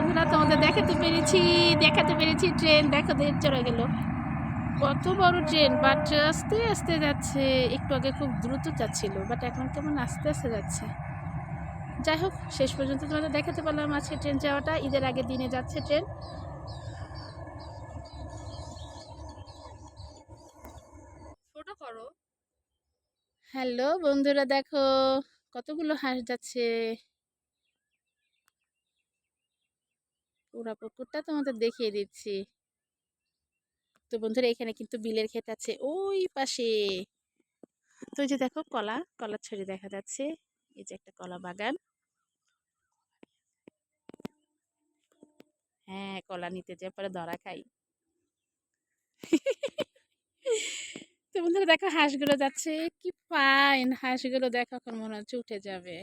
বন্ধুরা, তোমাদের দেখাতে পেরেছি ট্রেন। দেখো চলে গেল, কত বড় ট্রেন, বাট আস্তে আস্তে যাচ্ছে। একটু আগে খুব দ্রুত যাচ্ছিল, বাট এখন কেমন আস্তে আস্তে যাচ্ছে। যাই হোক, শেষ পর্যন্ত তোমাদের দেখাতে পারলাম আজকে ট্রেন যাওয়াটা। ঈদের আগের দিনে যাচ্ছে ট্রেন। ছোট করো। হ্যালো বন্ধুরা, দেখো কতগুলো হাঁস যাচ্ছে। পুরা পুকুরটা তোমাদের দেখিয়ে দিচ্ছি। তো বন্ধুরা, এখানে কিন্তু বিলের ক্ষেত আছে ওই পাশে। তো এই যে দেখো, কলার ছড়ি দেখা যাচ্ছে। এই যে একটা কলা বাগান। হ্যাঁ, কলা নিতে যেয়ে পরে ধরা খাই। তো বন্ধুরা দেখো, হাঁসগুলো যাচ্ছে। কি ফাইন হাঁসগুলো, দেখো এখন মনে হচ্ছে উঠে যাবে।